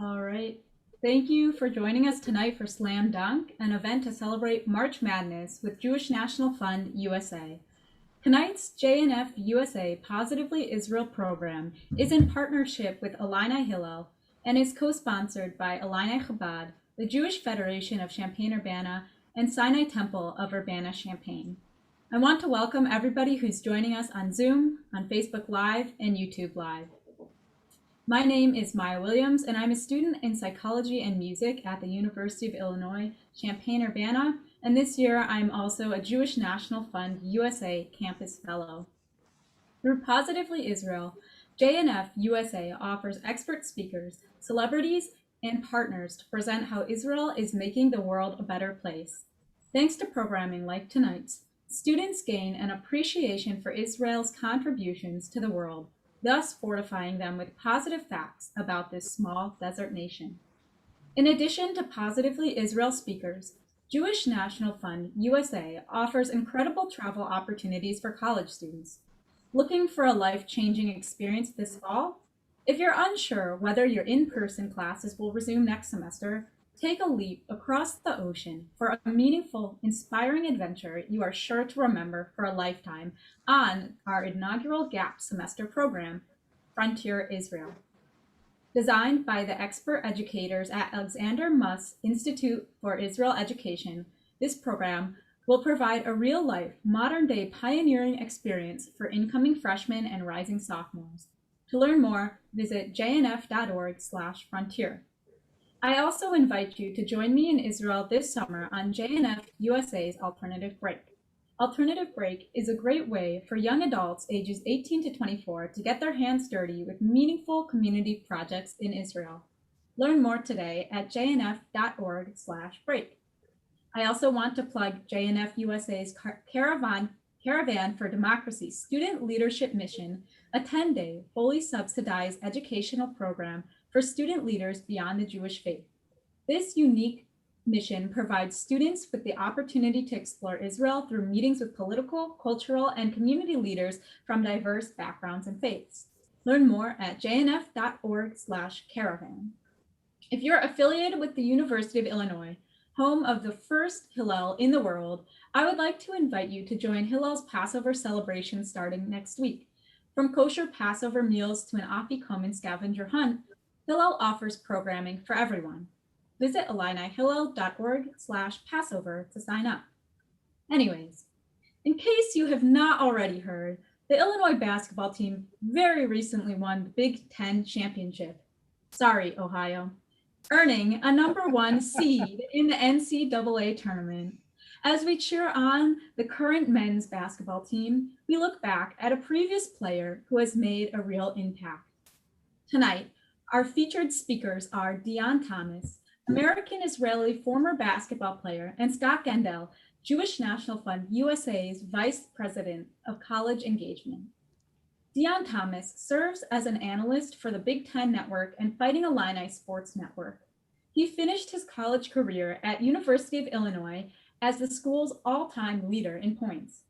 All right. Thank you for joining us tonight for Slam Dunk, an event to celebrate March Madness with Jewish National Fund USA. Tonight's JNF-USA Positively Israel program is in partnership with Illini Hillel and is co-sponsored by Illini Chabad, the Jewish Federation of Champaign-Urbana, and Sinai Temple of Urbana-Champaign. I want to welcome everybody who's joining us on Zoom, on Facebook Live, and YouTube Live. My name is Maya Williams, and I'm a student in psychology and music at the University of Illinois, Champaign-Urbana, and this year I'm also a Jewish National Fund USA Campus Fellow. Through Positively Israel, JNF-USA offers expert speakers, celebrities, and partners to present how Israel is making the world a better place. Thanks to programming like tonight's, students gain an appreciation for Israel's contributions to the world, thus fortifying them with positive facts about this small desert nation. In addition to Positively Israel speakers, Jewish National Fund USA offers incredible travel opportunities for college students. Looking for a life-changing experience this fall? If you're unsure whether your in-person classes will resume next semester, take a leap across the ocean for a meaningful, inspiring adventure you are sure to remember for a lifetime on our inaugural GAP semester program, Frontier Israel. Designed by the expert educators at Alexander Muss Institute for Israel Education, this program will provide a real-life, modern-day pioneering experience for incoming freshmen and rising sophomores. To learn more, visit jnf.org/frontier. I also invite you to join me in Israel this summer on JNF-USA's Alternative Break. Alternative Break is a great way for young adults ages 18 to 24 to get their hands dirty with meaningful community projects in Israel. Learn more today at jnf.org/break. I also want to plug JNF-USA's Caravan for Democracy Student Leadership Mission, a 10-day, fully subsidized educational program for student leaders beyond the Jewish faith. This unique mission provides students with the opportunity to explore Israel through meetings with political, cultural, and community leaders from diverse backgrounds and faiths. Learn more at jnf.org/caravan. If you're affiliated with the University of Illinois, home of the first Hillel in the world, I would like to invite you to join Hillel's Passover celebration starting next week. From kosher Passover meals to an afikomen scavenger hunt, Hillel offers programming for everyone. Visit IlliniHillel.org/Passover to sign up. Anyways, in case you have not already heard, the Illinois basketball team very recently won the Big Ten championship. Sorry, Ohio. Earning a #1 seed in the NCAA tournament. As we cheer on the current men's basketball team, we look back at a previous player who has made a real impact. Tonight, our featured speakers are Dion Thomas, American-Israeli former basketball player, and Scott Gendel, Jewish National Fund USA's Vice President of College Engagement. Dion Thomas serves as an analyst for the Big Ten Network and Fighting Illini Sports Network. He finished his college career at University of Illinois as the school's all-time leader in points.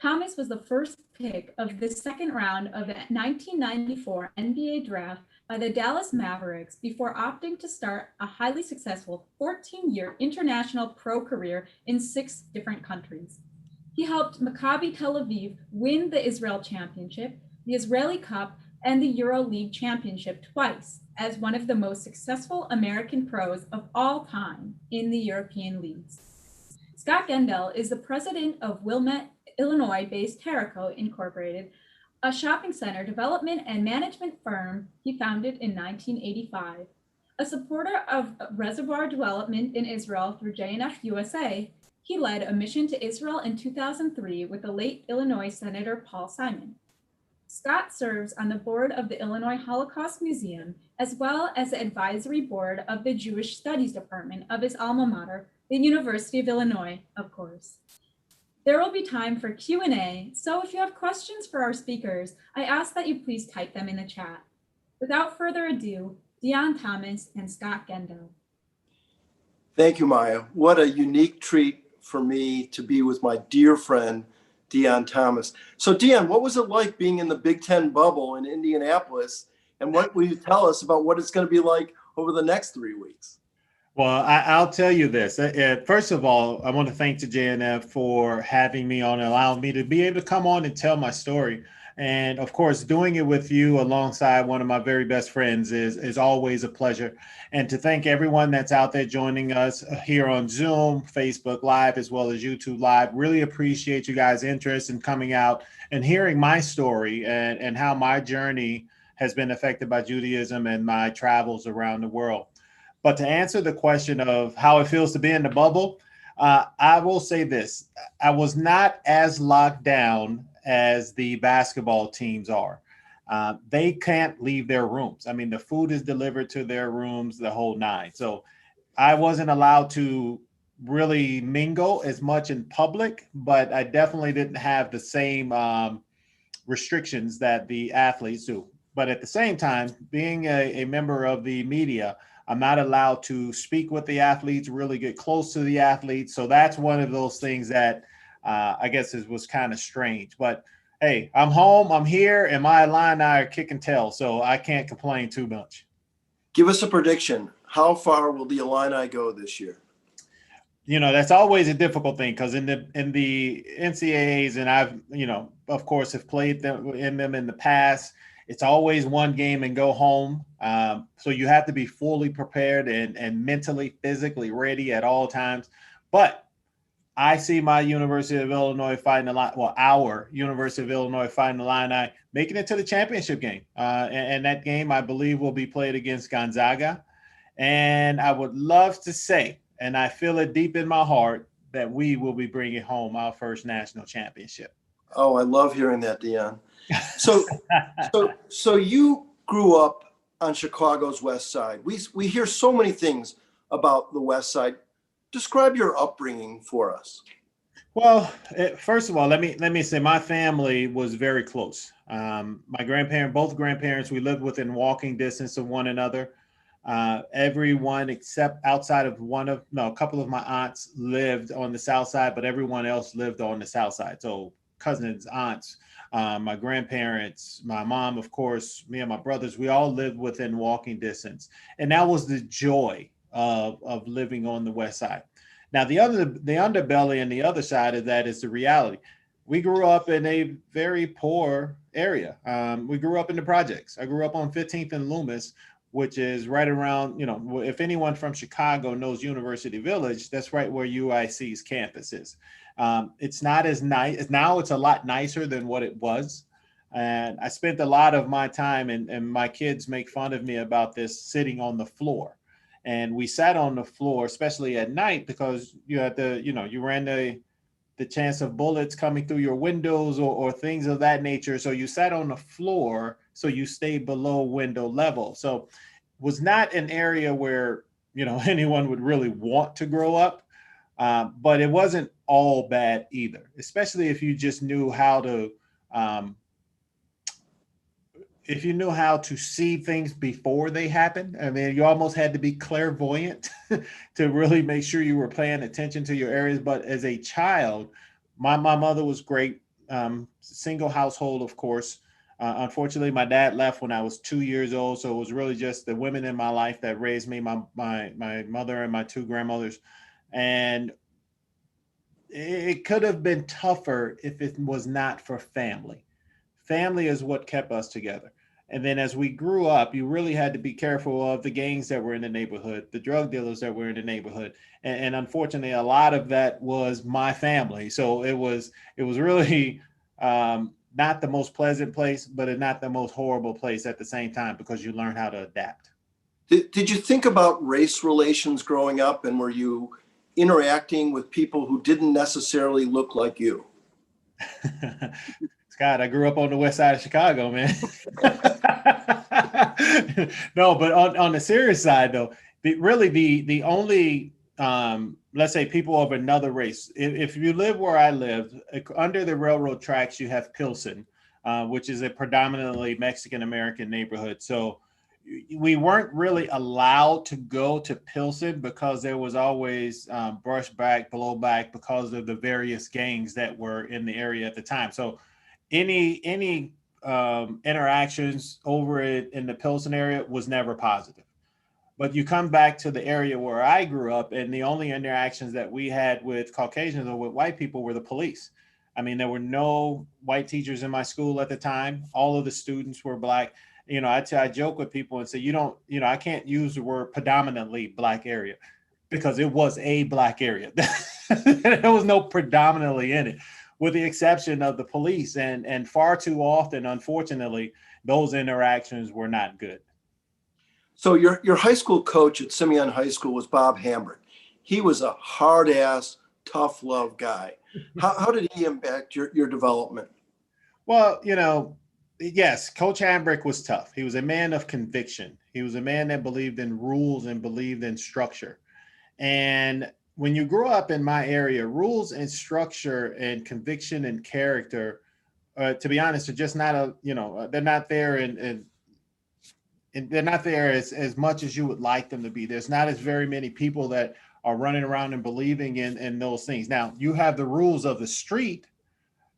Thomas was the first pick of the second round of the 1994 NBA draft by the Dallas Mavericks before opting to start a highly successful 14-year international pro career in 6 different countries. He helped Maccabi Tel Aviv win the Israel Championship, the Israeli Cup, and the EuroLeague Championship twice as one of the most successful American pros of all time in the European leagues. Scott Gendel is the president of Wilmette, Illinois-based Terrico Incorporated, a shopping center development and management firm he founded in 1985. A supporter of reservoir development in Israel through JNF-USA, he led a mission to Israel in 2003 with the late Illinois Senator Paul Simon. Scott serves on the board of the Illinois Holocaust Museum, as well as the advisory board of the Jewish Studies Department of his alma mater, the University of Illinois, of course. There will be time for Q&A, so if you have questions for our speakers, I ask that you please type them in the chat. Without further ado, Dion Thomas and Scott Gendel. Thank you, Maya. What a unique treat for me to be with my dear friend, Dion Thomas. So Dion, what was it like being in the Big Ten bubble in Indianapolis? And what will you tell us about what it's going to be like over the next 3 weeks? Well, I'll tell you this. First of all, I want to thank the JNF for having me on and allowing me to be able to come on and tell my story. And of course, doing it with you alongside one of my very best friends is always a pleasure. And to thank everyone that's out there joining us here on Zoom, Facebook Live, as well as YouTube Live. Really appreciate you guys' interest in coming out and hearing my story and how my journey has been affected by Judaism and my travels around the world. But to answer the question of how it feels to be in the bubble, I will say this. I was not as locked down as the basketball teams are. They can't leave their rooms. I mean, the food is delivered to their rooms, the whole nine. So I wasn't allowed to really mingle as much in public, but I definitely didn't have the same restrictions that the athletes do. But at the same time, being a member of the media, I'm not allowed to speak with the athletes, really get close to the athletes. So that's one of those things that I guess was kind of strange. But hey, I'm home, I'm here, and my Illini are kicking tail, so I can't complain too much. Give us a prediction. How far will the Illini go this year? You know, that's always a difficult thing because in the NCAAs, and I've, of course, have played them in the past. It's always one game and go home. So you have to be fully prepared and mentally, physically ready at all times. But I see my University of Illinois fighting a lot. Well, our University of Illinois fighting the Illini, making it to the championship game. And that game, I believe, will be played against Gonzaga. And I would love to say, and I feel it deep in my heart, that we will be bringing home our first national championship. Oh, I love hearing that, Dion. So you grew up on Chicago's West Side. We hear so many things about the West Side. Describe your upbringing for us. Well, first of all, let me say my family was very close. Both grandparents, we lived within walking distance of one another. Everyone except outside of a couple of my aunts lived on the south side, but everyone else lived on the south side. So cousins, aunts, my grandparents, my mom, of course, me and my brothers, we all lived within walking distance. And that was the joy of living on the West Side. Now, the underbelly and the other side of that is the reality. We grew up in a very poor area. We grew up in the projects. I grew up on 15th and Loomis, which is right around, if anyone from Chicago knows University Village, that's right where UIC's campus is. It's not as nice. Now it's a lot nicer than what it was. And I spent a lot of my time, and my kids make fun of me about this, sitting on the floor. And we sat on the floor, especially at night, because you had you ran the chance of bullets coming through your windows or things of that nature. So you sat on the floor, so you stayed below window level. So it was not an area where, anyone would really want to grow up. But it wasn't all bad either, especially if you just knew how to, see things before they happened. I mean, you almost had to be clairvoyant to really make sure you were paying attention to your areas. But as a child, my mother was great. Single household, of course. Unfortunately, my dad left when I was 2 years old. So it was really just the women in my life that raised me, my mother and my two grandmothers. And it could have been tougher if it was not for family. Family is what kept us together. And then as we grew up, you really had to be careful of the gangs that were in the neighborhood, the drug dealers that were in the neighborhood. And unfortunately, a lot of that was my family. So it was really not the most pleasant place, but not the most horrible place at the same time, because you learn how to adapt. Did you think about race relations growing up, and were you interacting with people who didn't necessarily look like you? Scott, I grew up on the west side of Chicago, man. No, but on the serious side, though, the only, let's say, people of another race, if you live where I lived, under the railroad tracks, you have Pilsen, which is a predominantly Mexican-American neighborhood. So we weren't really allowed to go to Pilsen because there was always brushback, blowback because of the various gangs that were in the area at the time. So any interactions over it in the Pilsen area was never positive. But you come back to the area where I grew up, and the only interactions that we had with Caucasians or with white people were the police. I mean, there were no white teachers in my school at the time. All of the students were black. I joke with people and say, I can't use the word predominantly black area because it was a black area. There was no predominantly in it, with the exception of the police. And far too often, unfortunately, those interactions were not good. So your high school coach at Simeon High School was Bob Hambrick. He was a hard ass, tough love guy. How did he impact your development? Well, yes, Coach Hambrick was tough. He was a man of conviction. He was a man that believed in rules and believed in structure. And when you grow up in my area, rules and structure and conviction and character, to be honest, are just not they're not there and they're not there as much as you would like them to be. There's not as very many people that are running around and believing in those things. Now, you have the rules of the street.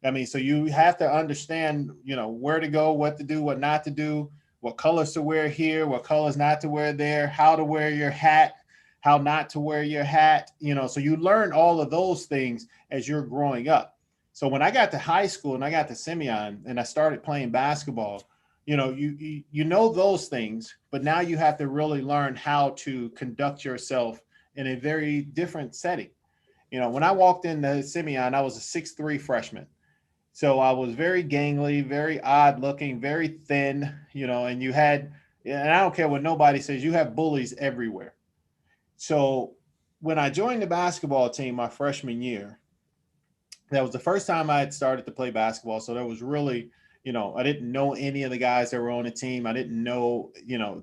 I mean, so you have to understand, where to go, what to do, what not to do, what colors to wear here, what colors not to wear there, how to wear your hat, how not to wear your hat, so you learn all of those things as you're growing up. So when I got to high school and I got to Simeon and I started playing basketball, you know those things, but now you have to really learn how to conduct yourself in a very different setting. When I walked into Simeon, I was a 6'3" freshman. So I was very gangly, very odd looking, very thin, and and I don't care what nobody says, you have bullies everywhere. So when I joined the basketball team my freshman year, that was the first time I had started to play basketball. So there was really, I didn't know any of the guys that were on the team. I didn't know,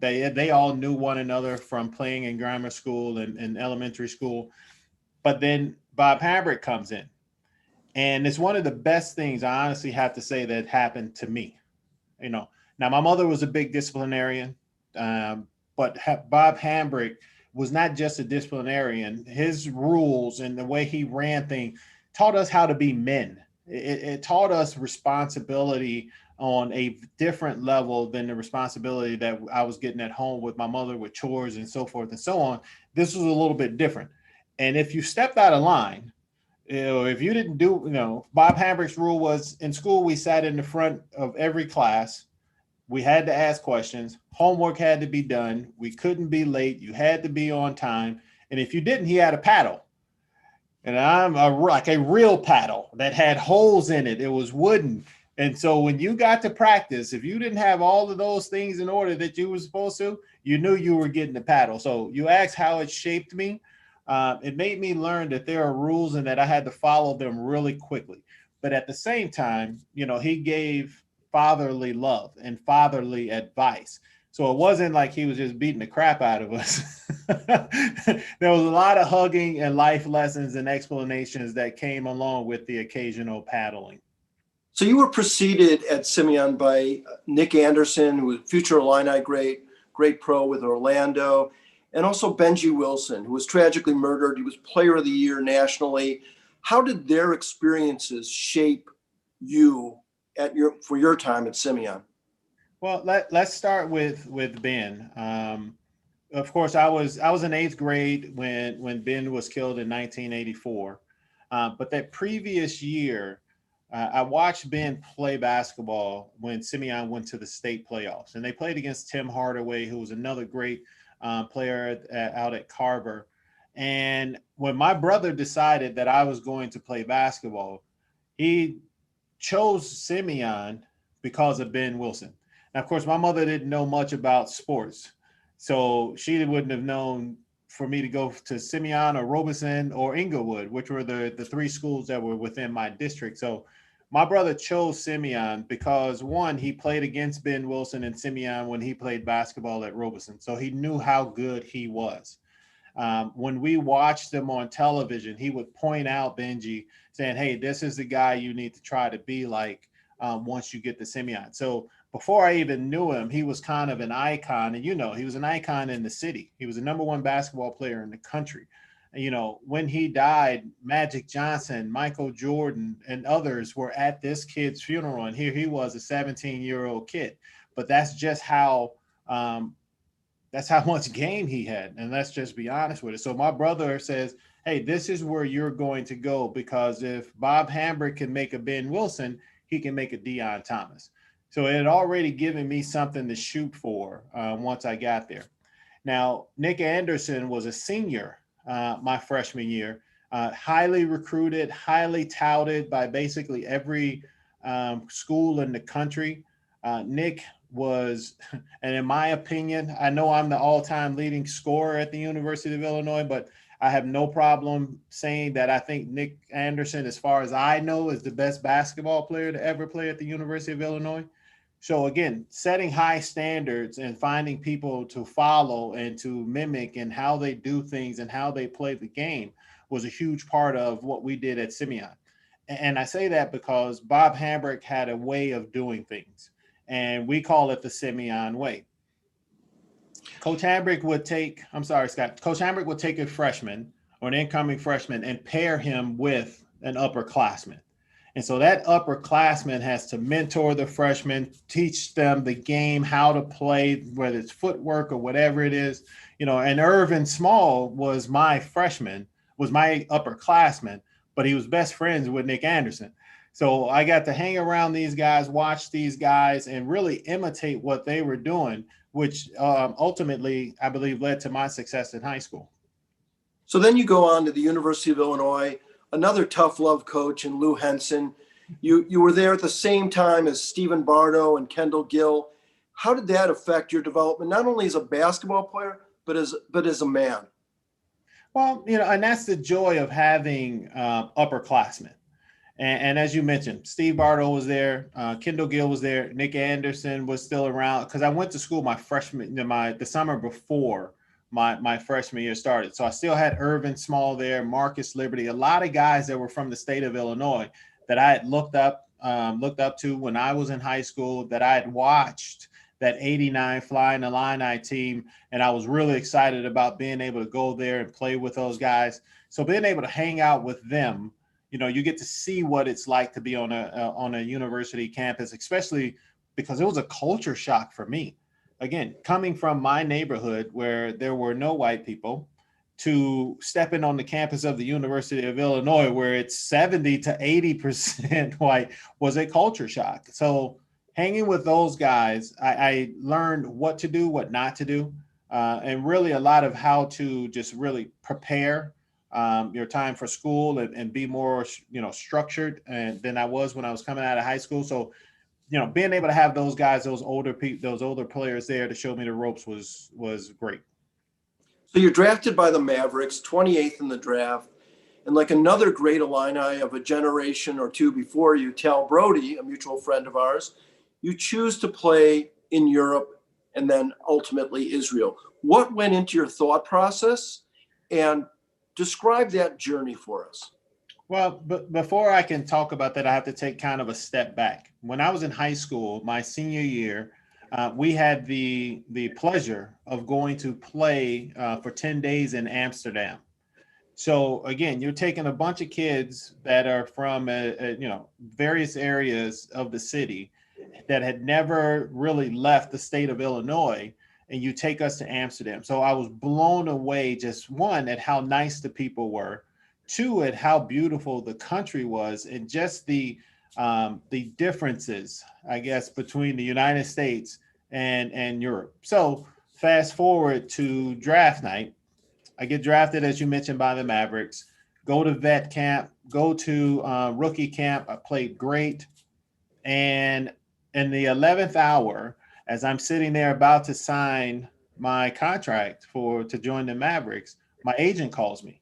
they all knew one another from playing in grammar school and elementary school. But then Bob Hambrick comes in. And it's one of the best things I honestly have to say that happened to me. Now my mother was a big disciplinarian, but Bob Hambrick was not just a disciplinarian. His rules and the way he ran things taught us how to be men. It taught us responsibility on a different level than the responsibility that I was getting at home with my mother with chores and so forth and so on. This was a little bit different. And if you stepped out of line, if you didn't do, Bob Hambrick's rule was in school, we sat in the front of every class. We had to ask questions. Homework had to be done. We couldn't be late. You had to be on time. And if you didn't, he had a paddle. And I'm like a real paddle that had holes in it. It was wooden. And so when you got to practice, if you didn't have all of those things in order that you were supposed to, you knew you were getting the paddle. So you asked how it shaped me. It made me learn that there are rules and that I had to follow them really quickly. But at the same time, he gave fatherly love and fatherly advice. So it wasn't like he was just beating the crap out of us. There was a lot of hugging and life lessons and explanations that came along with the occasional paddling. So you were preceded at Simeon by Nick Anderson, who was future Illini great pro with Orlando, and also Benji Wilson, who was tragically murdered. He was Player of the Year nationally. How did their experiences shape you for your time at Simeon? Well, let's start with Ben. Of course, I was in 8th grade when Ben was killed in 1984. But that previous year, I watched Ben play basketball when Simeon went to the state playoffs, and they played against Tim Hardaway, who was another great player out at Carver. And when my brother decided that I was going to play basketball, he chose Simeon because of Ben Wilson. Now, of course, my mother didn't know much about sports, so she wouldn't have known for me to go to Simeon or Robeson or Inglewood, which were the 3 schools that were within my district. So my brother chose Simeon because, one, he played against Ben Wilson and Simeon when he played basketball at Robeson. So he knew how good he was. When we watched him on television, he would point out Benji saying, hey, this is the guy you need to try to be like once you get to Simeon. So before I even knew him, he was kind of an icon. And, he was an icon in the city. He was the #1 basketball player in the country. When he died, Magic Johnson, Michael Jordan, and others were at this kid's funeral. And here he was, a 17-year-old kid. But that's just how That's how much game he had. And let's just be honest with it. So my brother says, hey, this is where you're going to go, because if Bob Hambrick can make a Ben Wilson, he can make a Deion Thomas. So it had already given me something to shoot for once I got there. Now, Nick Anderson was a senior my freshman year, highly recruited, highly touted by basically every school in the country. Nick was, and in my opinion, I know I'm the all-time leading scorer at the University of Illinois, but I have no problem saying that I think Nick Anderson, as far as I know, is the best basketball player to ever play at the University of Illinois. So again, setting high standards and finding people to follow and to mimic and how they do things and how they play the game was a huge part of what we did at Simeon. And I say that because Bob Hambrick had a way of doing things, and we call it the Simeon way. Coach Hambrick would take, I'm sorry, Scott, Coach Hambrick would take a freshman or an incoming freshman and pair him with an upperclassman. And so that upperclassman has to mentor the freshmen, teach them the game, how to play, whether it's footwork or whatever it is. You know, and Irvin Small was my freshman, was my upperclassman, but he was best friends with Nick Anderson. So I got to hang around these guys, watch these guys, and really imitate what they were doing, which ultimately, I believe, led to my success in high school. So then you go on to the University of Illinois, another tough love coach in Lou Henson. You were there at the same time as Stephen Bardo and Kendall Gill. How did that affect your development, not only as a basketball player, but as a man? Well, you know, and that's the joy of having upperclassmen. And as you mentioned, Steve Bardo was there, Kendall Gill was there, Nick Anderson was still around, because I went to school my freshman, the summer before my freshman year started. So I still had Irvin Small there, Marcus Liberty, a lot of guys that were from the state of Illinois that I had looked up to when I was in high school, that I had watched that 89 Flying Illini team. And I was really excited about being able to go there and play with those guys. So being able to hang out with them, you know, you get to see what it's like to be on a university campus, especially because it was a culture shock for me. Again, coming from my neighborhood where there were no white people to stepping on the campus of the University of Illinois, where it's 70 to 80% white, was a culture shock. So hanging with those guys, I learned what to do, what not to do, and really a lot of how to just really prepare your time for school and be more, you know, structured than I was when I was coming out of high school. So, you know, being able to have those guys, those older players there to show me the ropes was great. So you're drafted by the Mavericks, 28th in the draft. And like another great Illini of a generation or two before you, Tal Brody, a mutual friend of ours, you choose to play in Europe and then ultimately Israel. What went into your thought process? And describe that journey for us. Well, but before I can talk about that, I have to take kind of a step back. When I was in high school, my senior year, we had the pleasure of going to play for 10 days in Amsterdam. So again, you're taking a bunch of kids that are from you know, various areas of the city that had never really left the state of Illinois, and you take us to Amsterdam. So I was blown away, just one, at how nice the people were, two, at how beautiful the country was, and just the differences, I guess, between the United States and Europe. So fast forward to draft night. I get drafted, as you mentioned, by the Mavericks, go to vet camp, go to rookie camp. I played great. And in the 11th hour, as I'm sitting there about to sign my contract to join the Mavericks, my agent calls me.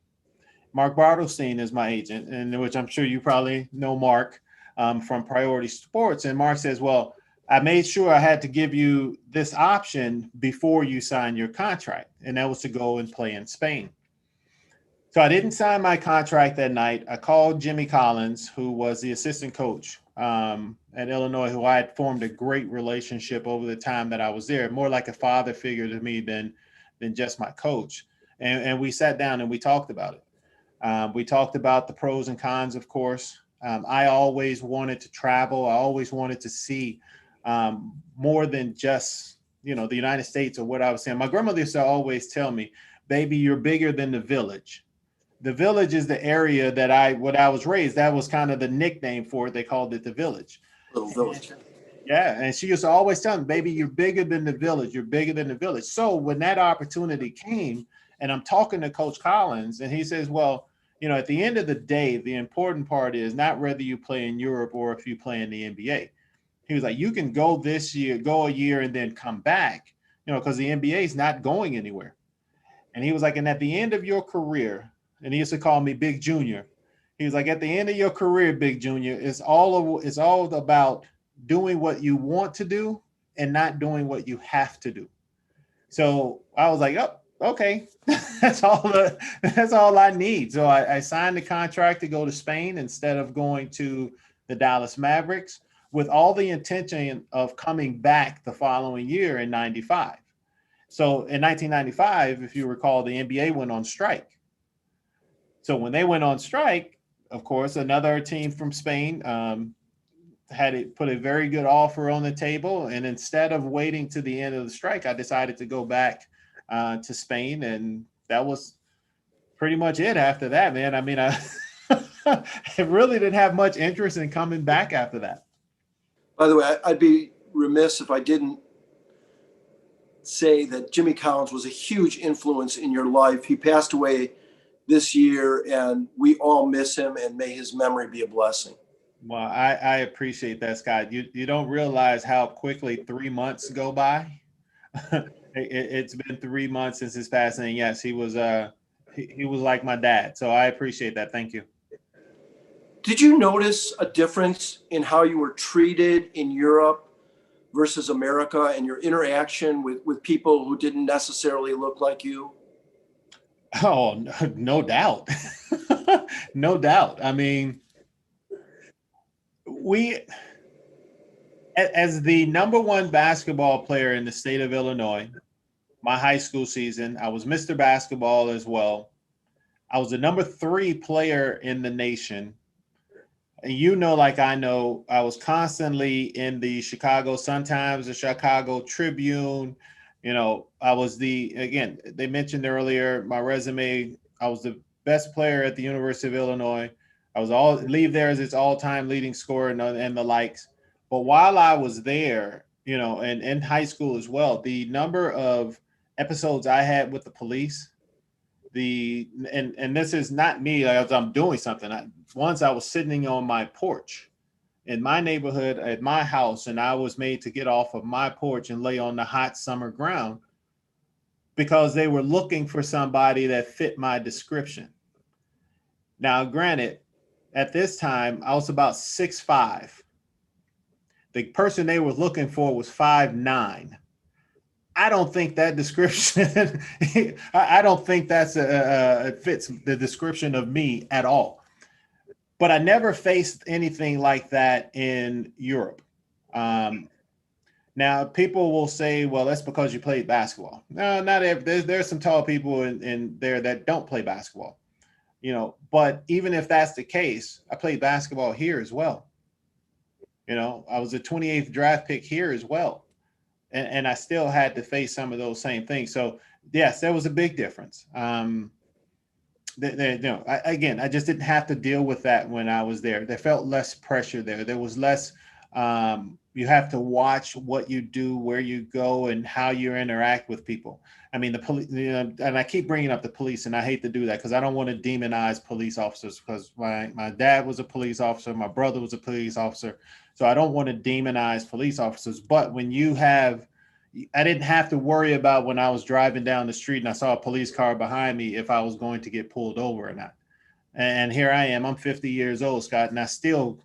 Mark Bartelstein is my agent, and which I'm sure you probably know Mark from Priority Sports. And Mark says, well, I made sure I had to give you this option before you sign your contract, and that was to go and play in Spain. So I didn't sign my contract that night. I called Jimmy Collins, who was the assistant coach at Illinois, who I had formed a great relationship over the time that I was there, more like a father figure to me than just my coach. And we sat down and we talked about it. We talked about the pros and cons, of course. I always wanted to travel. I always wanted to see more than just, the United States or what I was saying. My grandmother used to always tell me, baby, you're bigger than the village. The village is the area that I was raised. That was kind of the nickname for it. They called it the village. Little village. Yeah. And she used to always tell me, baby, you're bigger than the village. You're bigger than the village. So when that opportunity came, and I'm talking to Coach Collins, and he says, well, at the end of the day, the important part is not whether you play in Europe or if you play in the NBA. He was like, you can go this year, go a year, and then come back, because the NBA is not going anywhere. And he was like, and at the end of your career, and he used to call me Big Junior. He was like, at the end of your career, Big Junior, it's all about doing what you want to do and not doing what you have to do. So I was like, oh, okay, that's all I need. So I signed the contract to go to Spain instead of going to the Dallas Mavericks, with all the intention of coming back the following year in 95. So in 1995, if you recall, the NBA went on strike. So when they went on strike, of course, another team from Spain put a very good offer on the table. And instead of waiting to the end of the strike, I decided to go back to Spain. And that was pretty much it after that, man. I mean, I really didn't have much interest in coming back after that. By the way, I'd be remiss if I didn't say that Jimmy Collins was a huge influence in your life. He passed away this year, and we all miss him, and may his memory be a blessing. Well, I appreciate that, Scott. You don't realize how quickly 3 months go by. It's been 3 months since his passing. And yes, he was like my dad. So I appreciate that. Thank you. Did you notice a difference in how you were treated in Europe versus America, and your interaction with people who didn't necessarily look like you? Oh, no doubt. No doubt. I mean, as the number one basketball player in the state of Illinois, my high school season, I was Mr. Basketball as well. I was the number 3 player in the nation. And like I know, I was constantly in the Chicago Sun-Times, the Chicago Tribune. I was again, they mentioned earlier, my resume, I was the best player at the University of Illinois. I was leave there as its all-time leading scorer and the likes. But while I was there, and in high school as well, the number of episodes I had with the police, and this is not me as I'm doing something. Once I was sitting on my porch in my neighborhood at my house, and I was made to get off of my porch and lay on the hot summer ground because they were looking for somebody that fit my description. Now, granted, at this time, I was about 6'5". The person they were looking for was 5'9". I don't think that description, I don't think that's it fits the description of me at all. But I never faced anything like that in Europe. Now, people will say, well, that's because you played basketball. No, not every. There's some tall people in there that don't play basketball. But even if that's the case, I played basketball here as well. I was a 28th draft pick here as well. And I still had to face some of those same things. So yes, there was a big difference. I just didn't have to deal with that when I was there. There felt less pressure there. There was less, you have to watch what you do, where you go, and how you interact with people. I mean, the police, and I keep bringing up the police, and I hate to do that because I don't want to demonize police officers, because my dad was a police officer, my brother was a police officer. So I don't want to demonize police officers. But when I didn't have to worry about when I was driving down the street and I saw a police car behind me if I was going to get pulled over or not. And here I am, I'm 50 years old, Scott, and I still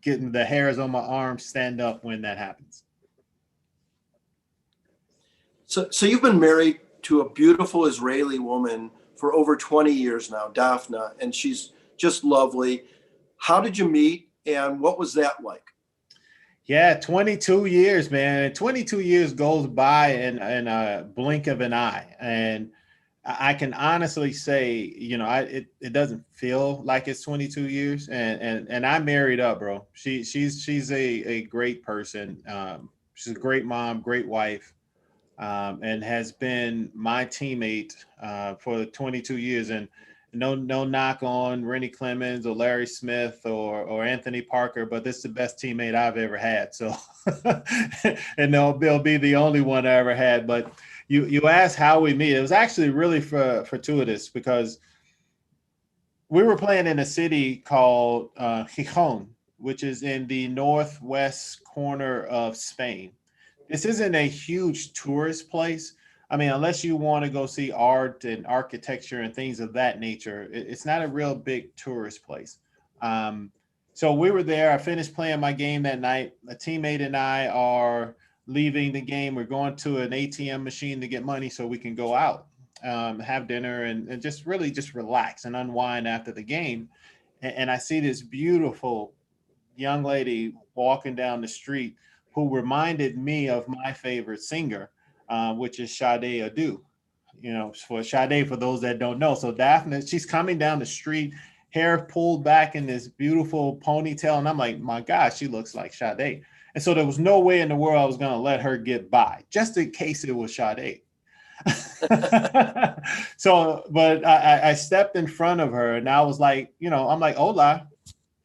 getting the hairs on my arms stand up when that happens. So you've been married to a beautiful Israeli woman for over 20 years now, Daphna, and she's just lovely. How did you meet, and what was that like? Yeah, 22 years, man. And 22 years goes by in a blink of an eye. And I can honestly say, it doesn't feel like it's 22 years. And I married up, bro. She's a great person. She's a great mom, great wife, and has been my teammate for 22 years. And no knock on Rennie Clemens or Larry Smith or Anthony Parker, but this is the best teammate I've ever had. So, and they'll be the only one I ever had. But you asked how we meet. It was actually really fortuitous because we were playing in a city called Gijón, which is in the northwest corner of Spain. This isn't a huge tourist place. I mean, unless you want to go see art and architecture and things of that nature, it's not a real big tourist place. So we were there. I finished playing my game that night. A teammate and I are leaving the game. We're going to an ATM machine to get money so we can go out, have dinner, and just really just relax and unwind after the game. And I see this beautiful young lady walking down the street who reminded me of my favorite singer, which is Sade Adu. You know, for Sade, for those that don't know. So Daphne, she's coming down the street, hair pulled back in this beautiful ponytail. And I'm like, my gosh, she looks like Sade. And so there was no way in the world I was going to let her get by, just in case it was Sade. So, but I stepped in front of her and I was like, you know, I'm like, hola.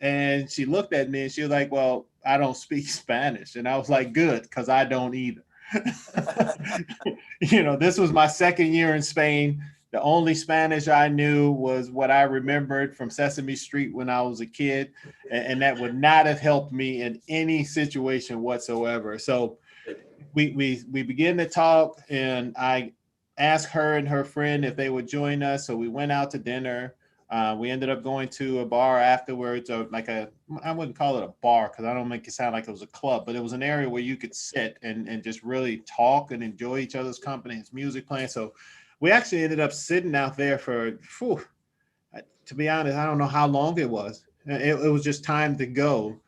And she looked at me and she was like, well, I don't speak Spanish. And I was like, good, because I don't either. You know, this was my second year in Spain. The only Spanish I knew was what I remembered from Sesame Street when I was a kid. And that would not have helped me in any situation whatsoever. So we began to talk and I asked her and her friend if they would join us. So we went out to dinner. We ended up going to a bar afterwards, or like I wouldn't call it a bar because I don't make it sound like it was a club, but it was an area where you could sit and just really talk and enjoy each other's company. It's music playing. So we actually ended up sitting out there for, to be honest, I don't know how long it was. It was just time to go.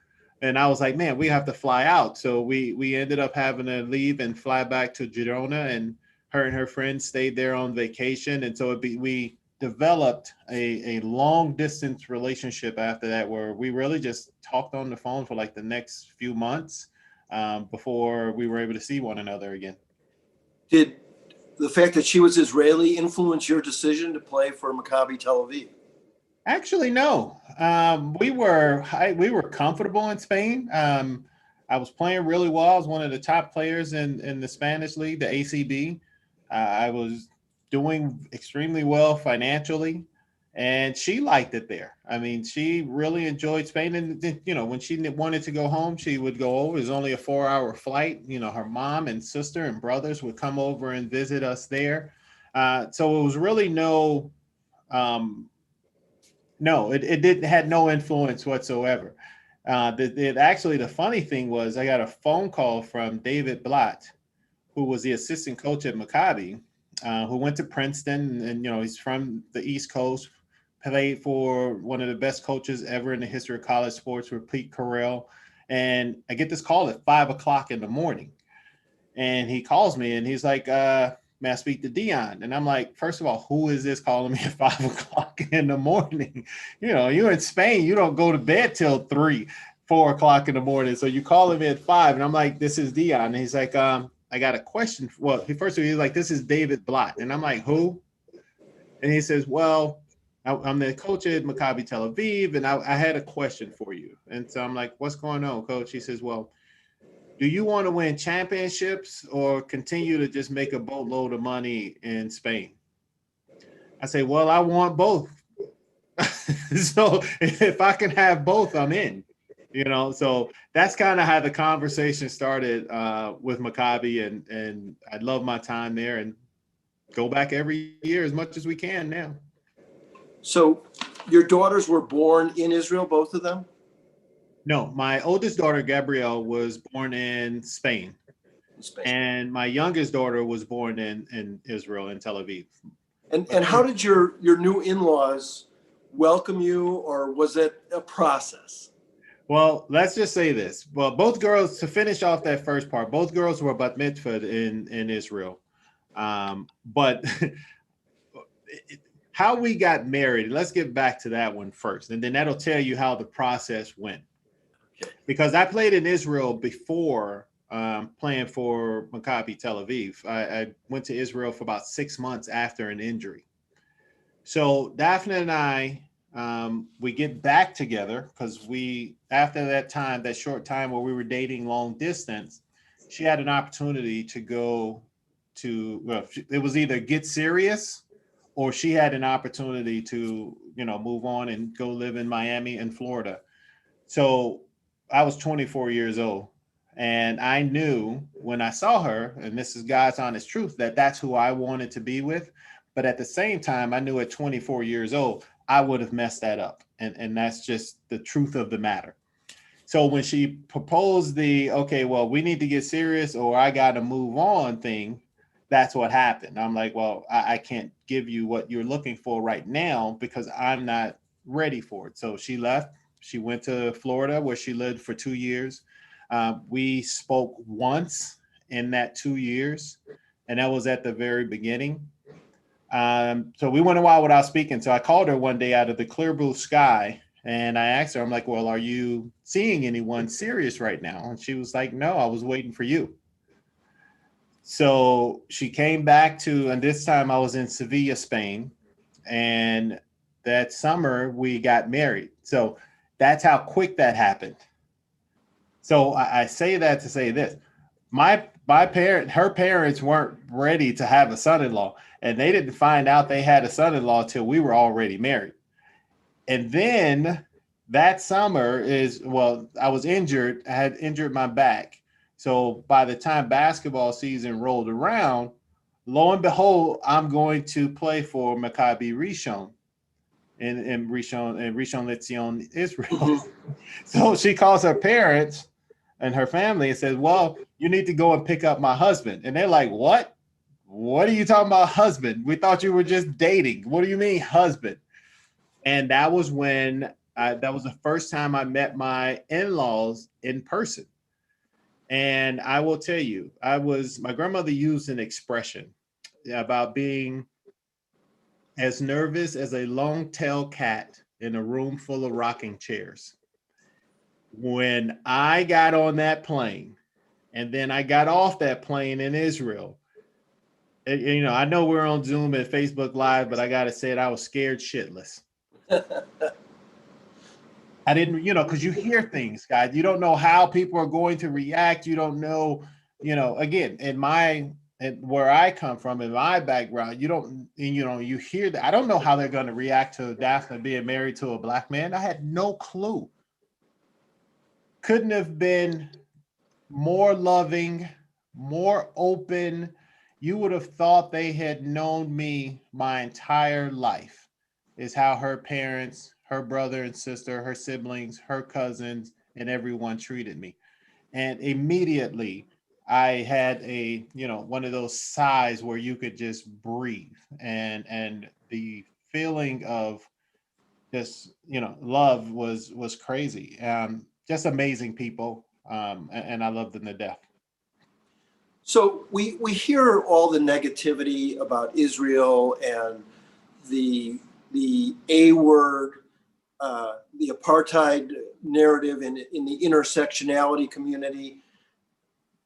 And I was like, man, we have to fly out. So we ended up having to leave and fly back to Girona, and her friends stayed there on vacation. And so we developed a long distance relationship after that, where we really just talked on the phone for like the next few months before we were able to see one another again. Did the fact that she was Israeli influence your decision to play for Maccabi Tel Aviv? Actually, no. We were comfortable in Spain. I was playing really well. I was one of the top players in the Spanish league, the ACB. I was doing extremely well financially, and she liked it there. I mean, she really enjoyed Spain. And, you know, when she wanted to go home, she would go over. It was only a 4-hour flight. You know, her mom and sister and brothers would come over and visit us there. So it was really it had no influence whatsoever. Actually, the funny thing was I got a phone call from David Blatt, who was the assistant coach at Maccabi, who went to Princeton, and you know, he's from the East Coast, played for one of the best coaches ever in the history of college sports with Pete Carell. And I get this call at 5:00 in the morning, and he calls me and he's like, may I speak to Dion? And I'm like, first of all, who is this calling me at 5:00 in the morning? You know, you're in Spain, you don't go to bed till 3-4 in the morning. So you calling me at 5, and I'm like, this is Dion. And he's like, I got a question. Well, first of all, he's like, this is David Blatt. And I'm like, who? And he says, well, I'm the coach at Maccabi Tel Aviv, and I had a question for you. And so I'm like, what's going on, coach? He says, well, do you want to win championships or continue to just make a boatload of money in Spain? I say, well, I want both. So if I can have both, I'm in. You know, so that's kind of how the conversation started with Maccabi, and I love my time there and go back every year as much as we can now. So your daughters were born in Israel, both of them? No, my oldest daughter, Gabrielle, was born in Spain. And my youngest daughter was born in Israel, in Tel Aviv. And how did your new in-laws welcome you, or was it a process? Well, let's just say this. Well, both girls, to finish off that first part, both girls were bat mitzvah in Israel. But how we got married, let's get back to that one first. And then that'll tell you how the process went. Okay. Because I played in Israel before playing for Maccabi Tel Aviv. I went to Israel for about 6 months after an injury. So Daphne and I, we get back together because after that time, that short time where we were dating long distance, she had an opportunity to go to, well, it was either get serious or she had an opportunity to, move on and go live in Miami and Florida. So I was 24 years old. And I knew when I saw her, and this is God's honest truth, that that's who I wanted to be with. But at the same time, I knew at 24 years old, I would have messed that up. And that's just the truth of the matter. So when she proposed okay, well, we need to get serious or I got to move on thing, that's what happened. I'm like, well, I can't give you what you're looking for right now because I'm not ready for it. So she left. She went to Florida where she lived for 2 years. We spoke once in that 2 years, and that was at the very beginning. So we went a while without speaking. So I called her one day out of the clear blue sky and I asked her, I'm like, well, are you seeing anyone serious right now? And she was like, no, I was waiting for you. So she came back and this time I was in Sevilla, Spain. And that summer we got married. So that's how quick that happened. So I say that to say this. Her parents weren't ready to have a son-in-law, and they didn't find out they had a son-in-law till we were already married. And then that summer I was injured. I had injured my back. So by the time basketball season rolled around, lo and behold, I'm going to play for Maccabi Rishon in Rishon LeZion, Israel. So she calls her parents and her family and says, well, you need to go and pick up my husband. And they're like, what? What are you talking about, husband? We thought you were just dating. What do you mean, husband? And that was that was the first time I met my in-laws in person. And I will tell you, my grandmother used an expression about being as nervous as a long-tailed cat in a room full of rocking chairs. When I got on that plane and then I got off that plane in Israel, I know we're on Zoom and Facebook Live, but I got to say it, I was scared shitless. I didn't, because you hear things, guys. You don't know how people are going to react. You don't know, again, where I come from, in my background, you hear that. I don't know how they're going to react to Daphne being married to a Black man. I had no clue. Couldn't have been more loving, more open. You would have thought they had known me my entire life, is how her parents, her brother and sister, her siblings, her cousins, and everyone treated me. And immediately I had one of those sighs where you could just breathe, and the feeling of just, love was crazy. Just amazing people. And I love them to death. So we hear all the negativity about Israel and the A word, the apartheid narrative in the intersectionality community.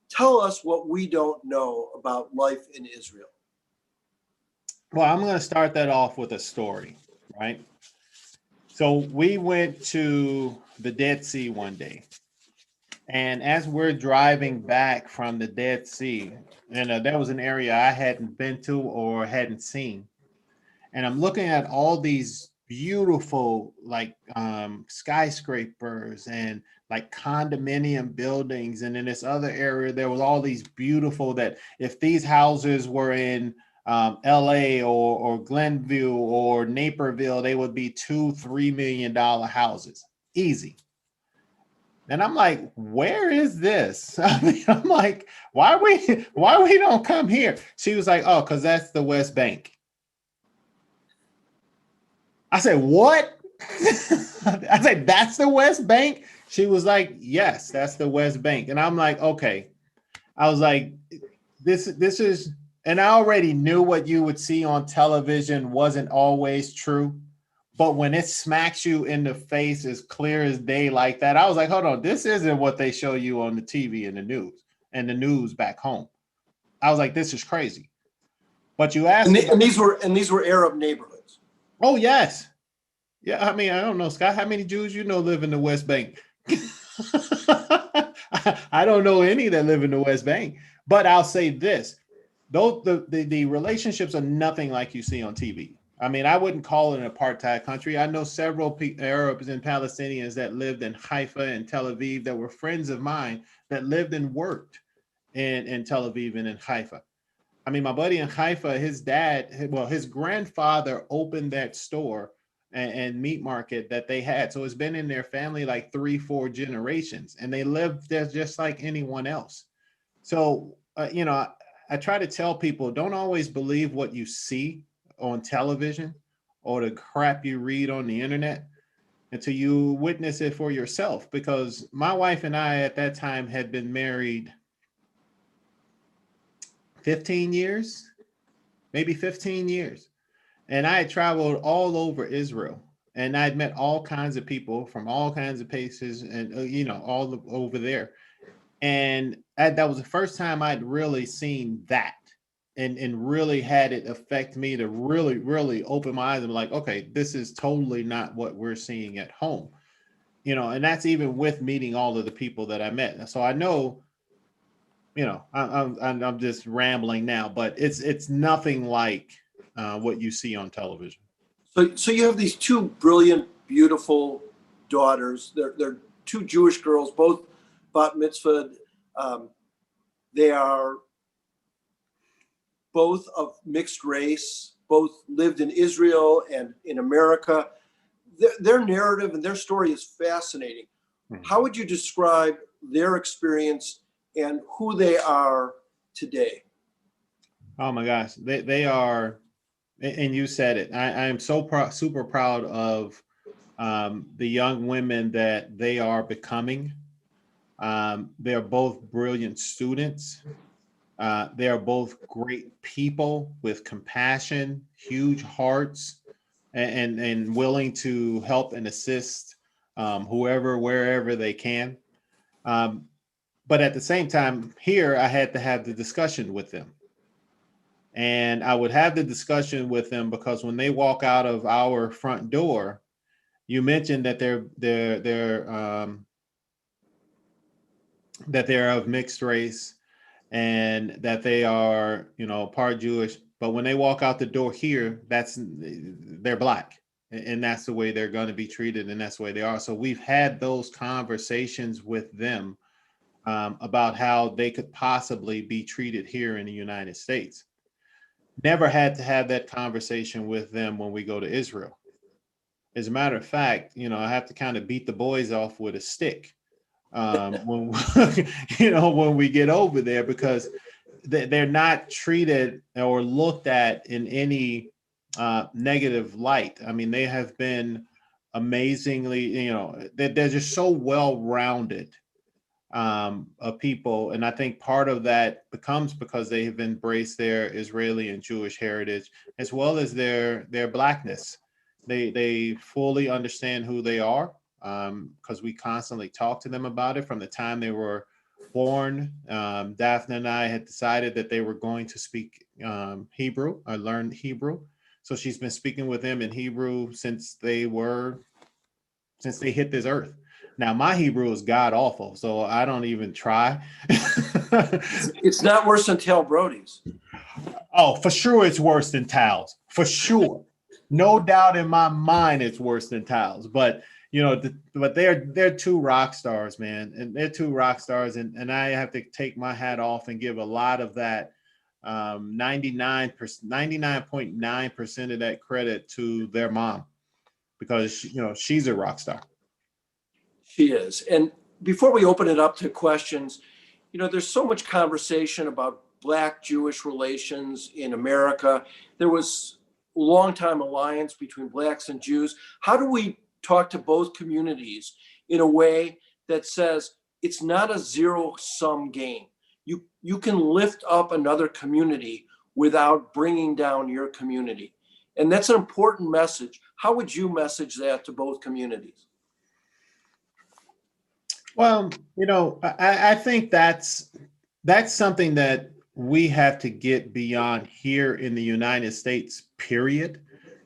Tell us what we don't know about life in Israel. Well, I'm going to start that off with a story, right? So we went to the Dead Sea one day. And as we're driving back from the Dead Sea, and there was an area I hadn't been to or hadn't seen. And I'm looking at all these beautiful, like skyscrapers and like condominium buildings. And in this other area, there was all these beautiful, that if these houses were in LA or Glenview or Naperville, they would be $2-3 million houses. Easy. And I'm like, where is this? I mean, I'm like, why we don't come here? She was like, oh, because that's the West Bank. I said, what? I said, that's the West Bank? She was like, yes, that's the West Bank. And I'm like, okay. I was like, this is, and I already knew what you would see on television wasn't always true. But when it smacks you in the face as clear as day like that, I was like, hold on, this isn't what they show you on the TV and the news. and the news back home. I was like, this is crazy. But you asked me, And these were Arab neighborhoods. oh yes. Yeah, I mean, I don't know, Scott, how many Jews you know live in the West Bank? I don't know any that live in the West Bank, but I'll say this: those the relationships are nothing like you see on TV. I mean, I wouldn't call it an apartheid country. I know several Arabs and Palestinians that lived in Haifa and Tel Aviv that were friends of mine that lived and worked in Tel Aviv and in Haifa. I mean, my buddy in Haifa, his dad, well, his grandfather opened that store and meat market that they had. So it's been in their family like 3-4 generations, and they live there just like anyone else. So, I try to tell people, don't always believe what you see on television or the crap you read on the internet until you witness it for yourself. Because my wife and I at that time had been married 15 years, maybe 15 years. And I had traveled all over Israel, and I'd met all kinds of people from all kinds of places and, all over there. And that was the first time I'd really seen that and really had it affect me to really, really open my eyes and be like, okay, this is totally not what we're seeing at home. And that's even with meeting all of the people that I met. So I know, I'm just rambling now, but it's nothing like what you see on television. So you have these two brilliant, beautiful daughters. They're two Jewish girls, both bat mitzvah. They are both of mixed race, both lived in Israel and in America. Their narrative and their story is fascinating. Mhm. How would you describe their experience and who they are today? Oh my gosh, they are, and you said it. I am so super proud of the young women that they are becoming. They're both brilliant students. They are both great people with compassion, huge hearts, and willing to help and assist whoever, wherever they can. Um, but at the same time, here I had to have the discussion with them. And I would have the discussion with them because when they walk out of our front door, you mentioned that they're of mixed race and that they are, part Jewish. But when they walk out the door here, they're Black, and that's the way they're going to be treated, and that's the way they are. So we've had those conversations with them about how they could possibly be treated here in the United States. Never had to have that conversation with them when we go to Israel. As a matter of fact, I have to kind of beat the boys off with a stick when when we get over there, because they're not treated or looked at in any negative light. I mean, they have been amazingly, they're just so well-rounded of people. And I think part of that becomes because they have embraced their Israeli and Jewish heritage, as well as their Blackness. They fully understand who they are, because we constantly talk to them about it from the time they were born. Daphne and I had decided that they were going to speak Hebrew or learn Hebrew. So she's been speaking with them in Hebrew since they hit this earth. Now, my Hebrew is god awful, so I don't even try. It's not worse than Tal Brody's. Oh, for sure it's worse than Tal's. For sure. No doubt in my mind it's worse than Tal's. But but they're two rock stars, man. And they're two rock stars. And I have to take my hat off and give a lot of that 99.9% of that credit to their mom, because she's a rock star. She is. And before we open it up to questions, there's so much conversation about Black-Jewish relations in America. There was a long-time alliance between Blacks and Jews. How do we talk to both communities in a way that says it's not a zero-sum game? You can lift up another community without bringing down your community. And that's an important message. How would you message that to both communities? Well, I think that's That's something that we have to get beyond here in the United States, period.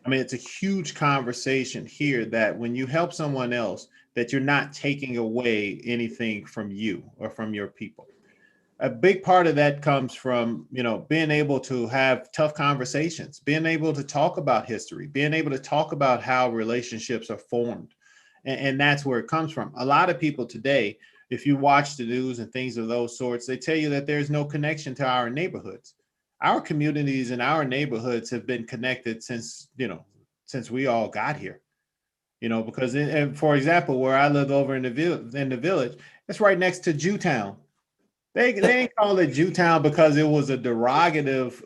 I mean, it's a huge conversation here that when you help someone else, that you're not taking away anything from you or from your people. A big part of that comes from, being able to have tough conversations, being able to talk about history, being able to talk about how relationships are formed. And that's where it comes from. A lot of people today, if you watch the news and things of those sorts, they tell you that there's no connection to our neighborhoods. Our communities and our neighborhoods have been connected since we all got here. Because and for example, where I live over in the village, it's right next to Jewtown. They ain't call it Jewtown because it was a derogative.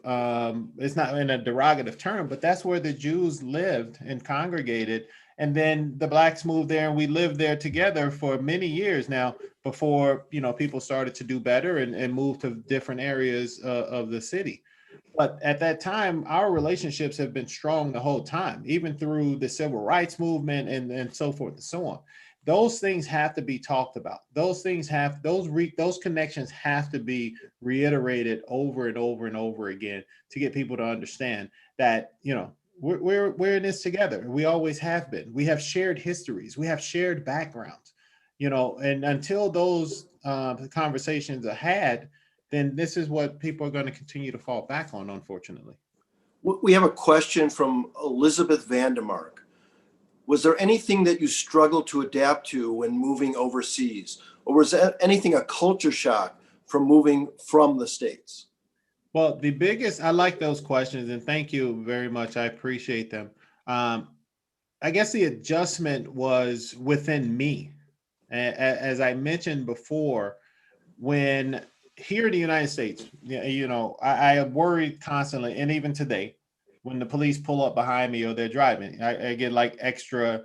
It's not in a derogative term, but that's where the Jews lived and congregated. And then the blacks moved there, and we lived there together for many years now. Before people started to do better and move to different areas of the city. But at that time, our relationships have been strong the whole time, even through the civil rights movement and so forth and so on. Those things have to be talked about. Those things have those connections have to be reiterated over and over and over again to get people to understand that we're in this together. We always have been. We have shared histories. We have shared backgrounds. And until those conversations are had, then this is what people are going to continue to fall back on, unfortunately. We have a question from Elizabeth Vandermark. Was there anything that you struggled to adapt to when moving overseas? Or was there anything a culture shock from moving from the States? Well, I like those questions, and thank you very much. I appreciate them. I guess the adjustment was within me. As I mentioned before, when here in the United States, I worry constantly, and even today, when the police pull up behind me or they're driving, I get like extra.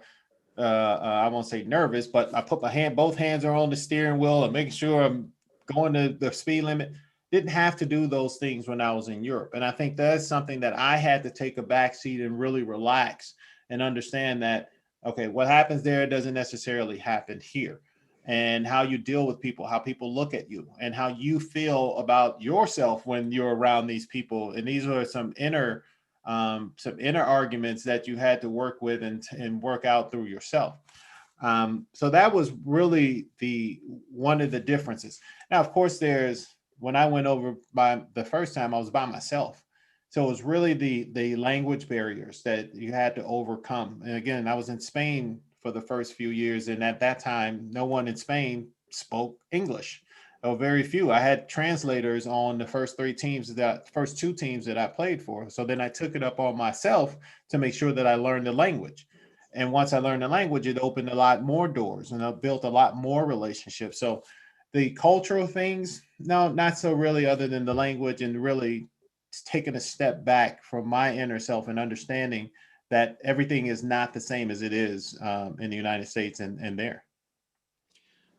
I won't say nervous, but I put both hands are on the steering wheel and making sure I'm going to the speed limit. Didn't have to do those things when I was in Europe, and I think that's something that I had to take a back seat and really relax and understand that okay, what happens there doesn't necessarily happen here, and how you deal with people, how people look at you, and how you feel about yourself when you're around these people. And these are some inner arguments that you had to work with and work out through yourself. So that was really the one of the differences. Now, of course, when I went over by the first time, I was by myself. So it was really the language barriers that you had to overcome. And again, I was in Spain for the first few years, and at that time, no one in Spain spoke English. Or very few. I had translators on the first first two teams that I played for. So then I took it up on myself to make sure that I learned the language. And once I learned the language, it opened a lot more doors, and I built a lot more relationships. So the cultural things, no, not so really, other than the language and really taking a step back from my inner self and understanding that everything is not the same as it is in the United States and there.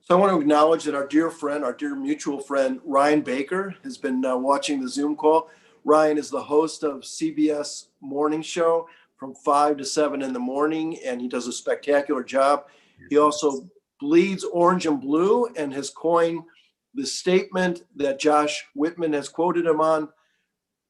So I want to acknowledge that our dear friend, our dear mutual friend, Ryan Baker, has been watching the Zoom call. Ryan is the host of CBS Morning Show from 5 to 7 in the morning, and he does a spectacular job. He also bleeds orange and blue and has coined the statement that Josh Whitman has quoted him on: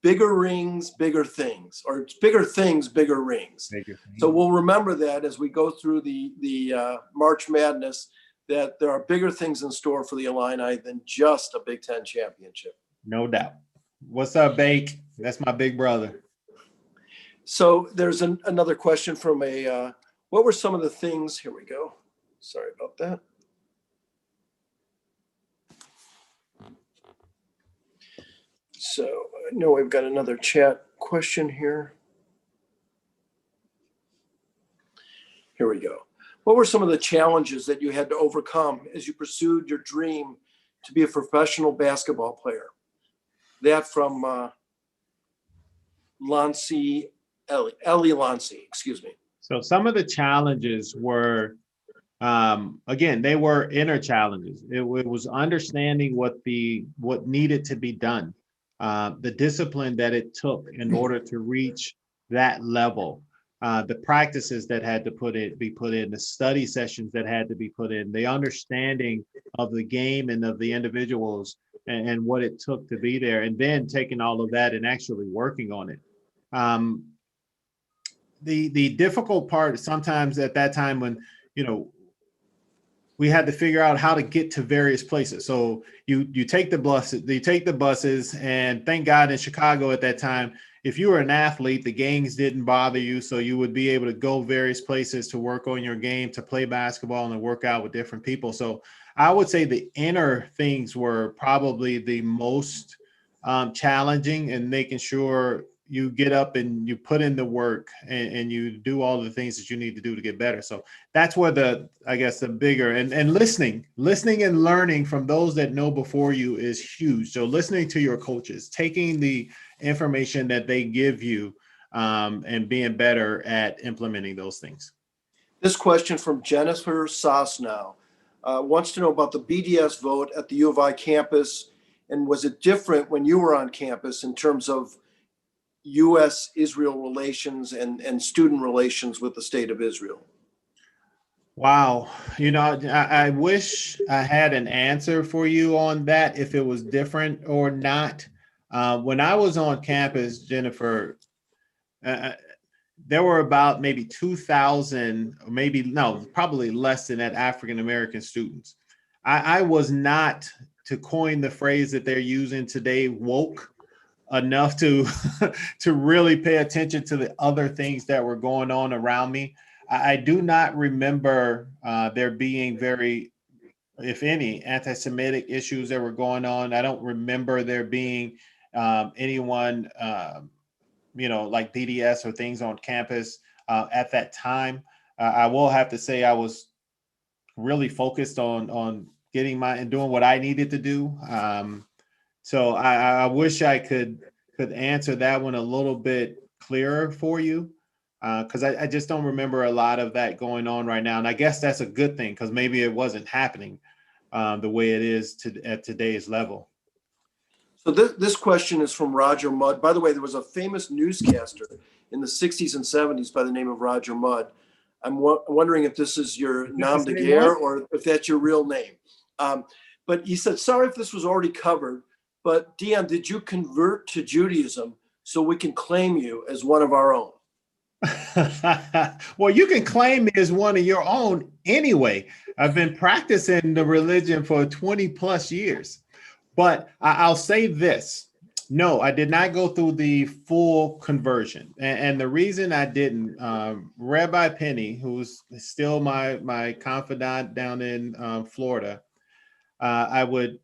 bigger rings, bigger things, or it's bigger things, bigger rings. So we'll remember that as we go through the March Madness, that there are bigger things in store for the Illini than just a Big Ten championship. No doubt. What's up, Bake? That's my big brother. So there's another question from what were some of the things, here we go. Sorry about that. So I know we've got another chat question here. Here we go. What were some of the challenges that you had to overcome as you pursued your dream to be a professional basketball player? That from Ellie Lancey, excuse me. So some of the challenges were, again, they were inner challenges. It was understanding what needed to be done, the discipline that it took in order to reach that level. The practices that had to be put in, the study sessions that had to be put in, the understanding of the game and of the individuals and what it took to be there, and then taking all of that and actually working on it. Um, the difficult part sometimes at that time when, you know, we had to figure out how to get to various places. So you take the buses, and thank God in Chicago at that time, if you were an athlete, the gangs didn't bother you. So you would be able to go various places to work on your game, to play basketball and to work out with different people. So I would say the inner things were probably the most challenging, and making sure you get up and you put in the work, and you do all the things that you need to do to get better. So that's where I guess the bigger, and listening and learning from those that know before you is huge. So listening to your coaches, taking the information that they give you, and being better at implementing those things. This question from Jennifer Sosnow wants to know about the BDS vote at the U of I campus, and was it different when you were on campus in terms of U.S.-Israel relations and student relations with the state of Israel? Wow. You know, I wish I had an answer for you on that, if it was different or not. When I was on campus, Jennifer, uh, there were about maybe 2,000, or maybe, no, probably less than that, African-American students. I was not, to coin the phrase that they're using today, woke enough to to really pay attention to the other things that were going on around me. I do not remember there being very, if any, anti-Semitic issues that were going on. I don't remember there being anyone, you know, like BDS or things on campus at that time. I will have to say I was really focused on getting and doing what I needed to do. So I wish I could answer that one a little bit clearer for you, because I just don't remember a lot of that going on right now. And I guess that's a good thing, because maybe it wasn't happening the way it is at today's level. So this question is from Roger Mudd. By the way, there was a famous newscaster in the 60s and 70s by the name of Roger Mudd. I'm wondering if this is your nom de guerre or if that's your real name. But he said, sorry if this was already covered, but Dion, did you convert to Judaism so we can claim you as one of our own? Well, you can claim me as one of your own anyway. I've been practicing the religion for 20 plus years. But I'll say this. No, I did not go through the full conversion. And the reason I didn't, Rabbi Penny, who's still my confidant down in Florida, I would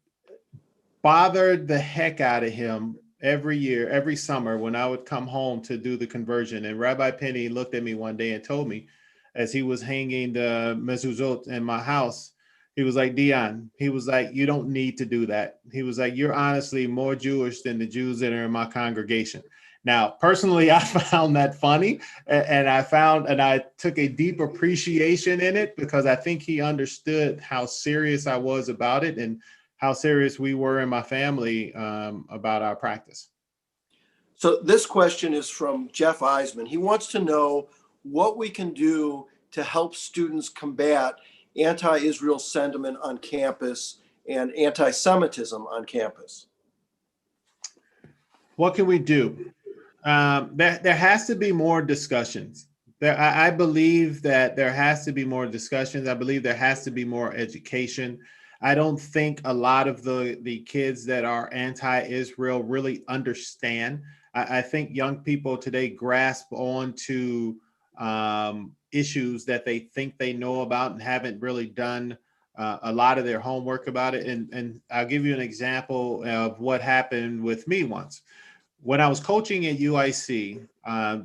bother the heck out of him every year, every summer, when I would come home to do the conversion. And Rabbi Penny looked at me one day and told me, as he was hanging the mezuzot in my house, he was like, Dion, he was like, you don't need to do that. He was like, you're honestly more Jewish than the Jews that are in my congregation. Now, personally, I found that funny, and I took a deep appreciation in it, because I think he understood how serious I was about it, and how serious we were in my family about our practice. So this question is from Jeff Eisman. He wants to know what we can do to help students combat anti-Israel sentiment on campus and anti-Semitism on campus. What can we do? There has to be more discussions. I believe that there has to be more discussions. I believe there has to be more education. I don't think a lot of the kids that are anti-Israel really understand. I think young people today grasp onto issues that they think they know about and haven't really done a lot of their homework about it. And I'll give you an example of what happened with me once. When I was coaching at UIC,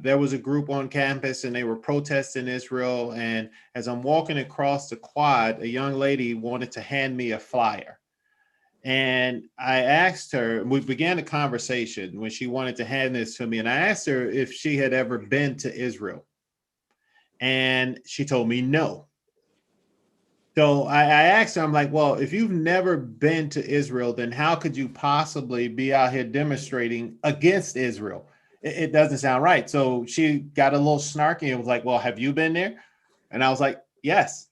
there was a group on campus and they were protesting Israel. And as I'm walking across the quad, a young lady wanted to hand me a flyer. And I asked her, we began a conversation when she wanted to hand this to me. And I asked her if she had ever been to Israel. And she told me no. So I asked her, I'm like, well, if you've never been to Israel, then how could you possibly be out here demonstrating against Israel? It doesn't sound right. So she got a little snarky and was like, well, have you been there? And I was like, yes.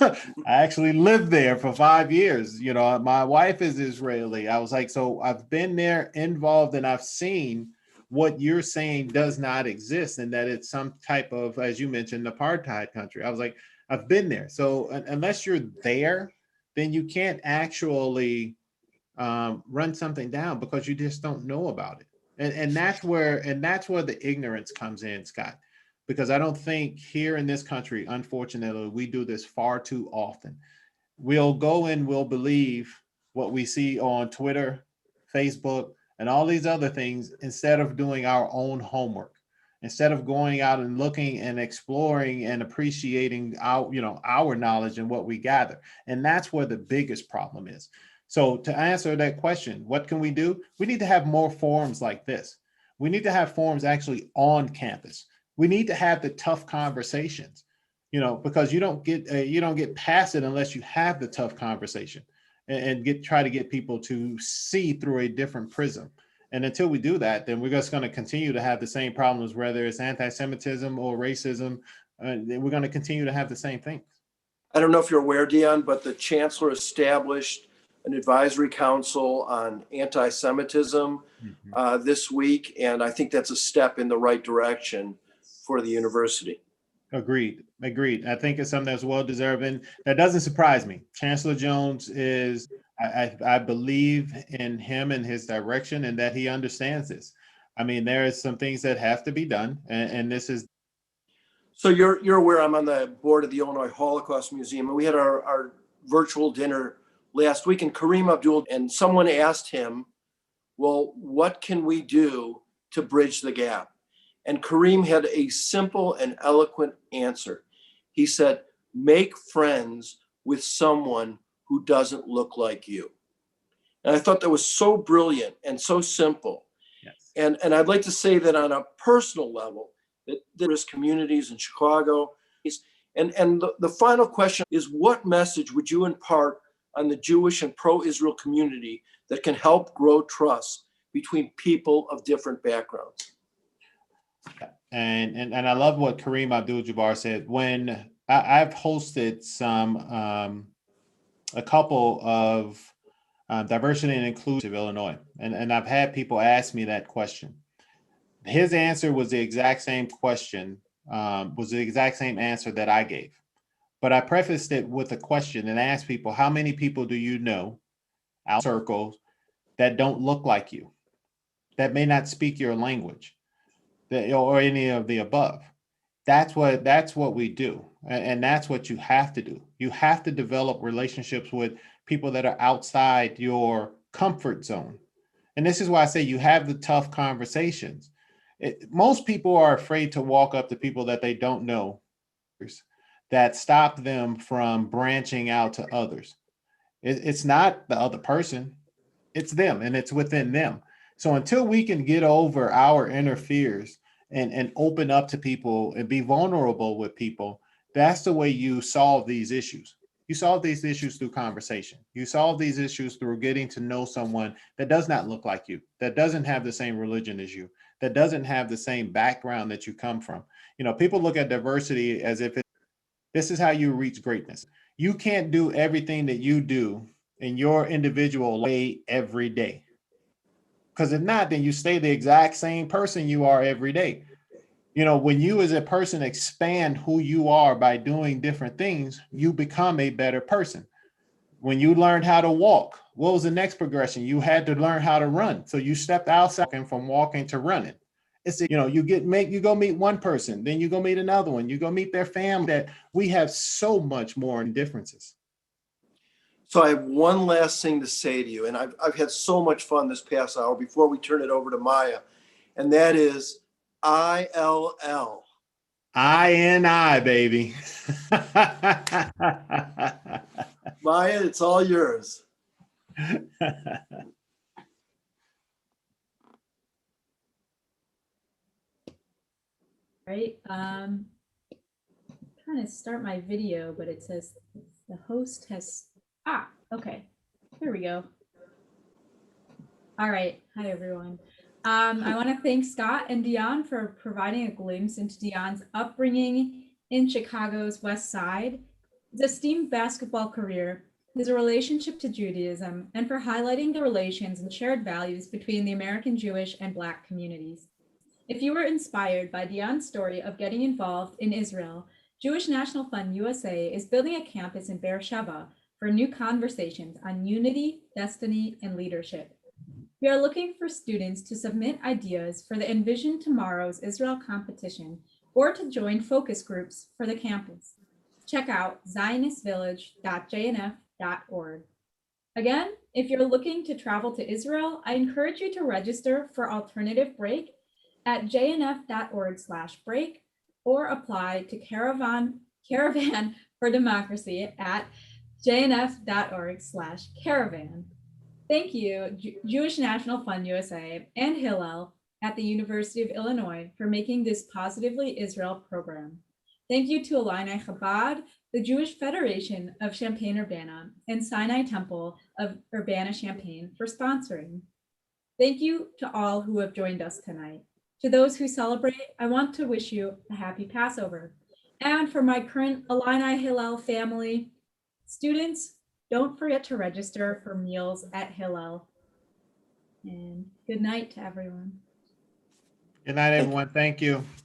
I actually lived there for 5 years. You know, my wife is Israeli. I was like, so I've been there involved and I've seen what you're saying does not exist and that it's some type of, as you mentioned, apartheid country. I was like, I've been there. So unless you're there, then you can't actually run something down because you just don't know about it. And that's where the ignorance comes in, Scott, because I don't think here in this country, unfortunately, we do this far too often. We'll go and we'll believe what we see on Twitter, Facebook, and all these other things instead of doing our own homework, instead of going out and looking and exploring and appreciating our knowledge and what we gather. And that's where the biggest problem is. So to answer that question, what can we do? We need to have more forums like this. We need to have forums actually on campus. We need to have the tough conversations, because you don't get past it unless you have the tough conversation and try to get people to see through a different prism. And until we do that, then we're just going to continue to have the same problems, whether it's anti-Semitism or racism. We're going to continue to have the same thing. I don't know if you're aware, Dion, but the chancellor established an advisory council on anti-Semitism this week, and I think that's a step in the right direction for the university. Agreed. I think it's something that's well deserved, and that doesn't surprise me. Chancellor Jones is, I believe in him and his direction, and that he understands this. I mean, there is some things that have to be done, and this is. So you're aware I'm on the board of the Illinois Holocaust Museum, and we had our virtual dinner last week, and Kareem Abdul, and someone asked him, well, what can we do to bridge the gap? And Kareem had a simple and eloquent answer. He said, make friends with someone who doesn't look like you. And I thought that was so brilliant and so simple. Yes. And I'd like to say that on a personal level, that there's communities in Chicago. And the final question is, what message would you impart on the Jewish and pro-Israel community that can help grow trust between people of different backgrounds? And I love what Kareem Abdul-Jabbar said. When I've hosted a couple of diversity and inclusion of Illinois, and I've had people ask me that question. His answer was the exact same question, was the exact same answer that I gave. But I prefaced it with a question and asked people, how many people do you know out circles that don't look like you, that may not speak your language, or any of the above? That's what we do. And that's what you have to do. You have to develop relationships with people that are outside your comfort zone. And this is why I say you have the tough conversations. Most people are afraid to walk up to people that they don't know, that stop them from branching out to others. It's not the other person, it's them, and it's within them. So until we can get over our inner fears and open up to people and be vulnerable with people, that's the way you solve these issues. You solve these issues through conversation. You solve these issues through getting to know someone that does not look like you, that doesn't have the same religion as you, that doesn't have the same background that you come from. People look at diversity as if this is how you reach greatness. You can't do everything that you do in your individual way every day. Because if not, then you stay the exact same person you are every day. When you as a person expand who you are by doing different things, you become a better person. When you learned how to walk, what was the next progression? You had to learn how to run. So you stepped outside from walking to running. It's you go meet one person, then you go meet another one, you go meet their family. That we have so much more in differences. So I have one last thing to say to you, and I've had so much fun this past hour before we turn it over to Maya, and that is ILL. INI, baby. Maya, it's all yours. Right. Trying to start my video, but it says the host has, okay, here we go. All right. Hi, everyone. I want to thank Scott and Dion for providing a glimpse into Dion's upbringing in Chicago's West Side. his esteemed basketball career, his relationship to Judaism, and for highlighting the relations and shared values between the American Jewish and Black communities. If you were inspired by Dion's story of getting involved in Israel, Jewish National Fund USA is building a campus in Beersheba for new conversations on unity, destiny, and leadership. We are looking for students to submit ideas for the Envision Tomorrow's Israel competition or to join focus groups for the campus. Check out zionistvillage.jnf.org. Again, if you're looking to travel to Israel, I encourage you to register for Alternative Break at jnf.org/break or apply to Caravan for Democracy at jnf.org/caravan. Thank you, Jewish National Fund USA and Hillel at the University of Illinois for making this Positively Israel program. Thank you to Illini Chabad, the Jewish Federation of Champaign-Urbana, and Sinai Temple of Urbana-Champaign for sponsoring. Thank you to all who have joined us tonight. To those who celebrate, I want to wish you a happy Passover. And for my current Illini Hillel family, students, don't forget to register for meals at Hillel. And good night to everyone. Good night, everyone. Thank you.